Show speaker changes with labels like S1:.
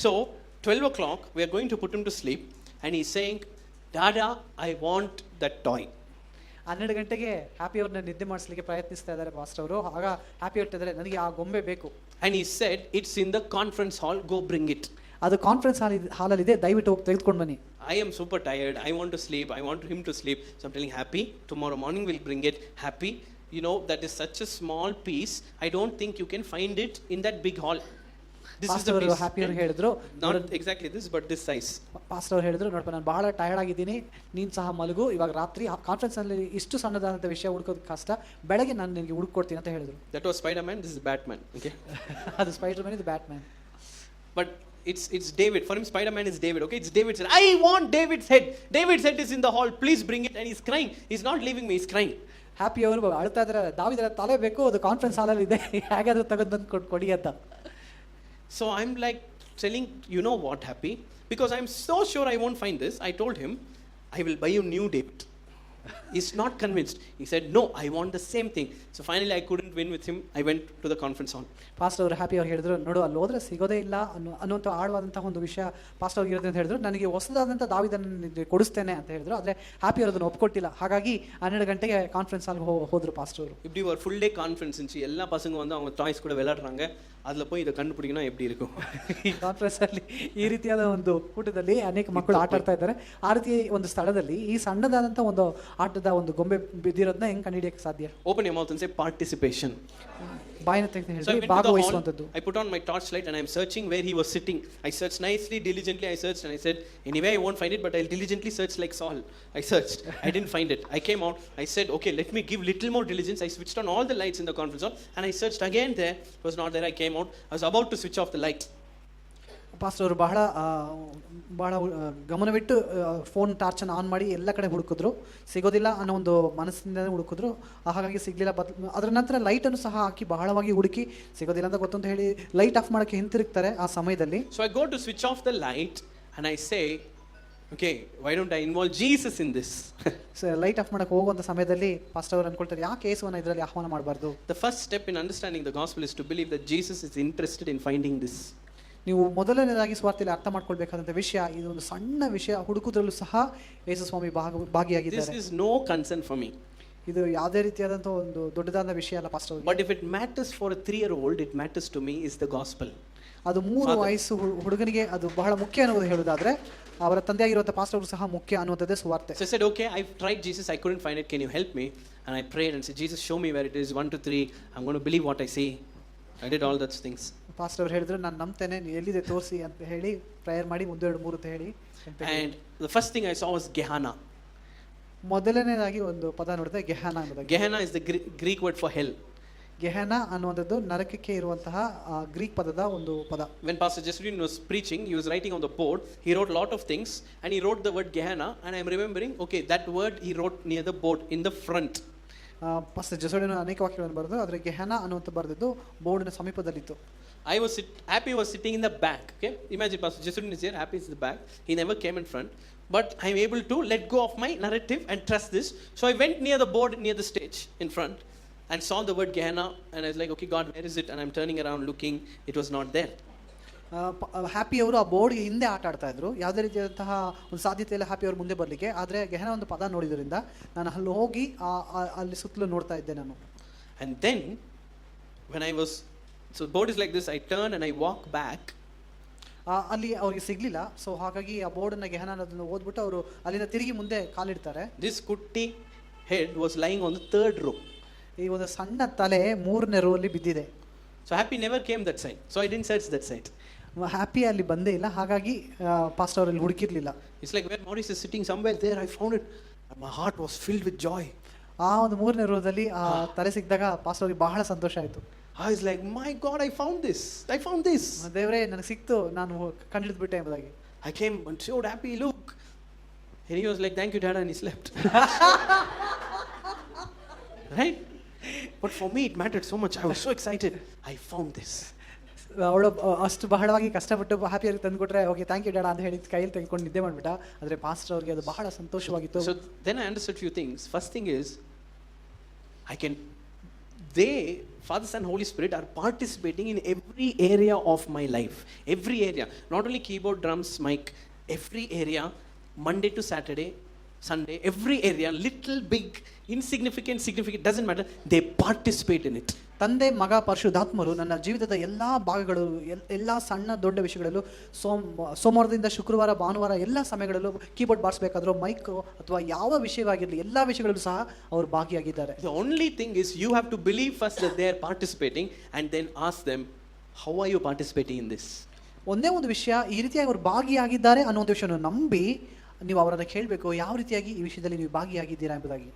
S1: So 12 o'clock, we are going to put him to sleep, and he's saying, Dada, I want that toy.
S2: 12 ಗಂಟೆಗೆ happy ಅವ್ರನ್ನ ನಿದ್ದೆ ಮಾಡಿಸ್ಲಿಕ್ಕೆ ಪ್ರಯತ್ನಿಸ್ತಾ ಇದ್ದಾರೆ pastor ಅವರು. ಆಗ happy ಹೇಳ್ತಿದ್ದಾರೆ, ನನಗೆ ಆ ಗೊಂಬೆ ಬೇಕು.
S1: And he said, it's in the conference hall, go bring it.
S2: ಅದು ಕಾನ್ಫರೆನ್ಸ್ ಹಾಲಲ್ಲಿ ಇದೆ, ದಯವಿಟ್ಟು ಹೋಗಿ ತೆಗೆದುಕೊಂಡು ಬನ್ನಿ.
S1: I am super tired, I want to sleep, I want him to sleep. So I'm telling Happy, tomorrow morning we'll bring it. Happy, you know, that is such a small piece, I don't think you can find it in that big hall. This is the piece.
S2: Happy ಅವ್ರು ಹೇಳಿದ್ರು,
S1: not exactly this, but this size.
S2: Pastor ಅವ್ರು ಹೇಳಿದ್ರು, ನೋಡಪ್ಪ ನಾನು ಬಹಳ tired ಆಗಿದ್ದೀನಿ, ನೀನು ಸಹ ಮಲಗು, ಇವಾಗ ರಾತ್ರಿ ಕಾನ್ಫರೆನ್ಸ್ ಅಲ್ಲಿ ಇಷ್ಟು ಸಣ್ಣದಾದಂಥ ವಿಷಯ ಹುಡುಕೋದು ಕಷ್ಟ, ಬೆಳಗ್ಗೆ ನಾನು ನಿನಗೆ ಹುಡುಕೊಡ್ತೀನಿ ಅಂತ ಹೇಳಿದ್ರು.
S1: That was Spider-Man, this is Batman. Okay.
S2: ಅದು ಸ್ಪೈಡರ್-ಮ್ಯಾನ್, ಇದು Batman.
S1: But it's David. For him, Spider-Man is David. Okay, it's David's head. I want David's head. David's head is in the hall. Please bring it. And he's crying. He's not leaving me. He's crying.
S2: Happy ಅವರು ಅಳ್ತಾ ಇದ್ದಾರೆ, ದಾವಿದರ ತಲೆ ಬೇಕು, ಅದು conference ಹಾಲಲ್ಲಿ ಇದೆ, ಹೇಗಾದ್ರೂ ತೆಗೆದು ಬಂದು ಕೊಡಿ ಅಂತ.
S1: So I'm like telling, you know what, Happy? Because I'm so sure I won't find this. I told him, I will buy you new David. He's not convinced. He said, no, I want the same thing. So finally I couldn't win with him. I went to the conference hall.
S2: Pastor ಅವರು happy ಅವ್ರು ಹೇಳಿದ್ರು, ನೋಡು ಅಲ್ಲಿ ಹೋದ್ರೆ ಸಿಗೋದೇ ಇಲ್ಲ ಅನ್ನುವಂಥ ಆಳವಾದಂತಹ ಒಂದು ವಿಷಯ ಪಾಸ್ಟರ್ ಅವ್ರಿಗೆ ಇರುತ್ತೆ ಅಂತ ಹೇಳಿದ್ರು. ನನಗೆ ಹೊಸದಾದಂಥ ದಾವಿದನ್ನು ಕೊಡಿಸ್ತೇನೆ ಅಂತ ಹೇಳಿದ್ರು. ಆದರೆ ಹ್ಯಾಪಿ ಅವರು ಅದನ್ನು ಒಪ್ಕೊಟ್ಟಿಲ್ಲ. ಹಾಗಾಗಿ 12 ಗಂಟೆಗೆ ಕಾನ್ಫರೆನ್ಸ್ ಹಾಲ್ಗೆ ಹೋದ್ರು ಪಾಸ್ಟರ್ ಅವರು.
S1: இப்படி ஒரு ஃபுல் டே கான்ஃபரன்ஸ் இருந்துச்சு. எல்லா பசங்க வந்து அவங்க டாய்ஸ் கூட விளையாடுறாங்க. அதில் போய் இதை கண்டுபிடிக்கணும் எப்படி இருக்கும்.
S2: ಈ ಕಾನ್ಫರೆನ್ಸ್ ಅಲ್ಲಿ ಈ ರೀತಿಯಾದ ಒಂದು ಕೂಟದಲ್ಲಿ ಅನೇಕ ಮಕ್ಕಳು ಆಟ ಆಡ್ತಾ ಇದ್ದಾರೆ. ಆ ರೀತಿ ಒಂದು ಸ್ಥಳದಲ್ಲಿ ಈ ಸಣ್ಣದಾದಂಥ ಒಂದು ಆಟದ ಒಂದು ಗೊಂಬೆ ಬಿದ್ದಿರೋದನ್ನ ಹೆಂಗೆ ಕಂಡುಹಿಡಿಯಕ್ಕೆ ಸಾಧ್ಯ?
S1: Open your mouth and say participation.
S2: ಬಾಯಿನ ತೆಗೆದು ಹೇಳಿ ಭಾಗವಹಿಸುವಂಥದ್ದು.
S1: I put on my torchlight and I'm searching where he was sitting. I searched nicely, diligently. I searched and I said, anyway I won't find it, but I'll diligently search like Saul. I searched. I didn't find it. I came out. I said, okay, let me give little more diligence. I switched on all the lights in the conference hall and I searched again there. It was not there. I came out. I was about to switch off the light.
S2: Pastor ಅವರು ಬಹಳ ಗಮನವಿಟ್ಟು phone ಟಾರ್ಚನ್ನು on ಮಾಡಿ ಎಲ್ಲ ಕಡೆ ಹುಡುಕಿದ್ರು, ಸಿಗೋದಿಲ್ಲ ಅನ್ನೋ ಒಂದು ಮನಸ್ಸಿನಿಂದ ಹುಡುಕಿದ್ರು. ಹಾಗಾಗಿ ಸಿಗಲಿಲ್ಲ. ಅದರ ನಂತರ ಲೈಟನ್ನು ಸಹ ಹಾಕಿ ಬಹಳವಾಗಿ ಹುಡುಕಿ ಸಿಗೋದಿಲ್ಲ ಅಂತ ಗೊತ್ತು ಅಂತ ಹೇಳಿ ಲೈಟ್ ಆಫ್ ಮಾಡೋಕ್ಕೆ ಹಿಂತಿರುಗ್ತಾರೆ ಆ ಸಮಯದಲ್ಲಿ.
S1: So I go to switch off the light and I say, okay, why don't I involve Jesus in this?
S2: Light off ಮಾಡಕ್ಕೆ ಹೋಗುವಂಥ ಸಮಯದಲ್ಲಿ ಪಾಸ್ಟರ್ ಅವರು ಅನ್ಕೊಳ್ತಾರೆ, ಯಾಕೆ ಯೇಸುವನ್ನು ಇದರಲ್ಲಿ ಆಹ್ವಾನ ಮಾಡಬಾರ್ದು?
S1: The first step in understanding the gospel is to believe that Jesus is interested in finding this.
S2: ನೀವು ಮೊದಲನೇದಾಗಿ ಸ್ವಾರ್ಥಿಯಲ್ಲಿ ಅರ್ಥ ಮಾಡ್ಕೊಳ್ಬೇಕಾದಂಥ ವಿಷಯ, ಇದು ಒಂದು ಸಣ್ಣ ವಿಷಯ ಹುಡುಕುವುದರಲ್ಲೂ ಸಹ ಯೇಸು ಸ್ವಾಮಿ ಭಾಗಿಯಾಗಿದ್ದಾರೆ.
S1: This is no concern for me.
S2: ಇದು ಯಾವುದೇ ರೀತಿಯಾದಂಥ ಒಂದು ದೊಡ್ಡದಾದ ವಿಷಯ ಅಲ್ಲ pastor.
S1: But if it matters for a 3-year-old, it matters to me is the gospel.
S2: ಅದು 3 ವಯಸ್ಸು ಹುಡುಗನಿಗೆ ಅದು ಬಹಳ ಮುಖ್ಯ ಅನ್ನೋದು ಹೇಳೋದಾದ್ರೆ ಅವರ ತಂದೆಯಾಗಿರುವಂಥ ಪಾಸ್ಟರ್ ಅವರು ಸಹ ಮುಖ್ಯ ಅನ್ನುವಂಥದ್ದೇ ಸುವಾರ್ತೆ.
S1: So I said, okay, I've tried Jesus, I couldn't find it, can you help me? And I prayed and said, Jesus, show me where it is, 1 to 3, I'm going to believe what I see. I did all those things.
S2: Pastor ಅವರು ಹೇಳಿದ್ರು, ನಾನು ನಂಬ್ತೇನೆ, ನೀವು ಎಲ್ಲಿದೆ ತೋರಿಸಿ ಅಂತ ಹೇಳಿ prayer ಮಾಡಿ 1 2 3 ಅಂತ ಹೇಳಿ.
S1: And the first thing I saw was Gehenna.
S2: ಮೊದಲನೇದಾಗಿ ಒಂದು ಪದ ನೋಡಿದೆ, ಗೆಹನ ಅನ್ನೋದು.
S1: Gehenna is the Greek word for hell.
S2: Gehenna ಅನ್ನುವಂಥದ್ದು ನರಕಕ್ಕೆ ಇರುವಂತಹ ಗ್ರೀಕ್ ಪದದ ಒಂದು ಪದ.
S1: When Pastor Jesurin was preaching, he was writing on the board, he wrote a lot of things and he wrote the word Gehenna, and I'm remembering, okay, that word he wrote near the board in the front.
S2: Pastor ಜೆಸುರಿನ್ ಅನೇಕ ವಾಕ್ಯಗಳನ್ನು ಬರೆದು ಅದರ ಗೆಹನ ಅನ್ನುವಂಥ ಬರೆದಿದ್ದು ಬೋರ್ಡಿನ ಸಮೀಪದಲ್ಲಿತ್ತು.
S1: Happy was sitting in the back. Okay, imagine Pastor Jesurin is here, Happy is in the back. He never came in front, but I'm able to let go of my narrative and trust this. So I went near the board, near the stage in front, and saw the word Gehenna, and I was like, okay, God, where is it? And I'm turning around looking, it was not there.
S2: Happy ಅವರು ಆ ಬೋರ್ಡ್ಗೆ ಹಿಂದೆ ಆಟ ಆಡ್ತಾ ಇದ್ರು, ಯಾವುದೇ ರೀತಿಯಾದಂತಹ ಒಂದು ಸಾಧ್ಯತೆ ಇಲ್ಲ ಹ್ಯಾಪಿ ಅವ್ರ ಮುಂದೆ ಬರಲಿಕ್ಕೆ. ಆದರೆ ಗೆಹನ ಒಂದು ಪದ ನೋಡಿದ್ರಿಂದ ನಾನು ಅಲ್ಲಿ ಹೋಗಿ ಅಲ್ಲಿ ಸುತ್ತಲೂ ನೋಡ್ತಾ ಇದ್ದೆ ನಾನು.
S1: And then when I was, so the board is like this, I turn and I walk back.
S2: ಅಲ್ಲಿ ಅವ್ರಿಗೆ ಸಿಗ್ಲಿಲ್ಲ. ಸೊ ಹಾಗಾಗಿ ಆ ಬೋರ್ಡನ್ನ ಗೆಹನ ಅನ್ನೋದನ್ನು ಓದ್ಬಿಟ್ಟು ಅವರು ಅಲ್ಲಿಂದ ತಿರುಗಿ ಮುಂದೆ ಕಾಲಿಡ್ತಾರೆ.
S1: This kutti head was lying on the 3rd row.
S2: ಈ ಒಂದು ಸಣ್ಣ ತಲೆ 3ನೇ ರೋ ಅಲ್ಲಿ ಬಿದ್ದಿದೆ.
S1: So Happy never came that side, so I didn't search that side.
S2: Happy ಅಲ್ಲಿ ಬಂದೇ ಇಲ್ಲ, ಹಾಗಾಗಿ ಪಾಸ್ಟರ್ ಅವರಲ್ಲಿ ಹುಡುಕಿರ್ಲಿಲ್ಲ.
S1: It's like where Maurice is sitting somewhere there, I found it, and my heart was filled with joy.
S2: ಆ ಒಂದು 3ನೇ ರೋದಲ್ಲಿ ಆ ತಲೆ ಸಿಕ್ಕಿದಾಗ ಪಾಸ್ಟರ್ ಅವರಿಗೆ ಬಹಳ ಸಂತೋಷ ಆಯಿತು.
S1: I was like, my God, I found this.
S2: ದೇವರೇ, ನನಗೆ ಸಿಕ್ತು, ನಾನು ಕಂಡುಹಿಡಿದ್ಬಿಟ್ಟೆ ಎಂಬುದಾಗಿ.
S1: I came and showed Happy, look, and he was like, thank you, Dad, and he slept. Right? But for me it mattered so much. I was so excited. I found this.
S2: ಅವಳು ಅಷ್ಟು ಬಹಳವಾಗಿ ಕಷ್ಟಪಟ್ಟು happy ಆಗಿ ತಂದುಕೊಟ್ರೆ, okay thank you dad ಅಂತ ಹೇಳಿ ಕೈಯಲ್ಲಿ ತೆಗೆದುಕೊಂಡು ನಿದ್ದೆ ಮಾಡಿಬಿಟ್ಟ. ಆದರೆ ಪಾಸ್ಟರ್ ಅವ್ರಿಗೆ ಅದು ಬಹಳ ಸಂತೋಷವಾಗಿತ್ತು.
S1: So then I understood few things. First thing is, they Father, Son, Holy Spirit are participating in every area of my life. Every area. Not only keyboard, drums, mic, every area, Monday to Saturday, Sunday, every area, little, big, insignificant, significant, doesn't matter. They participate in it.
S2: ತಂದೆ, ಮಗ, ಪರಿಶುದ್ಧಾತ್ಮರು ನನ್ನ ಜೀವಿತದ ಎಲ್ಲ ಭಾಗಗಳು, ಎಲ್ಲ ಸಣ್ಣ ದೊಡ್ಡ ವಿಷಯಗಳಲ್ಲೂ ಸೋಮವಾರದಿಂದ ಶುಕ್ರವಾರ, ಭಾನುವಾರ ಎಲ್ಲ ಸಮಯಗಳಲ್ಲೂ ಕೀಬೋರ್ಡ್ ಬಾರಿಸಬೇಕಾದ್ರೂ, ಮೈಕ್ ಅಥವಾ ಯಾವ ವಿಷಯವಾಗಿರಲಿ ಎಲ್ಲ ವಿಷಯಗಳಲ್ಲೂ ಸಹ ಅವರು ಭಾಗಿಯಾಗಿದ್ದಾರೆ.
S1: The only thing is you have to believe first that they are participating and then ask them, how are you participating in this?
S2: ಒಂದೇ ಒಂದು ವಿಷಯ, ಈ ರೀತಿಯಾಗಿ ಅವರು ಭಾಗಿಯಾಗಿದ್ದಾರೆ ಅನ್ನೋ ಒಂದು ವಿಷಯವನ್ನು ನಂಬಿ ನೀವು ಅವರನ್ನು ಕೇಳಬೇಕು, ಯಾವ ರೀತಿಯಾಗಿ ಈ ವಿಷಯದಲ್ಲಿ ನೀವು ಭಾಗಿಯಾಗಿದ್ದೀರಾ ಎಂಬುದಾಗಿ.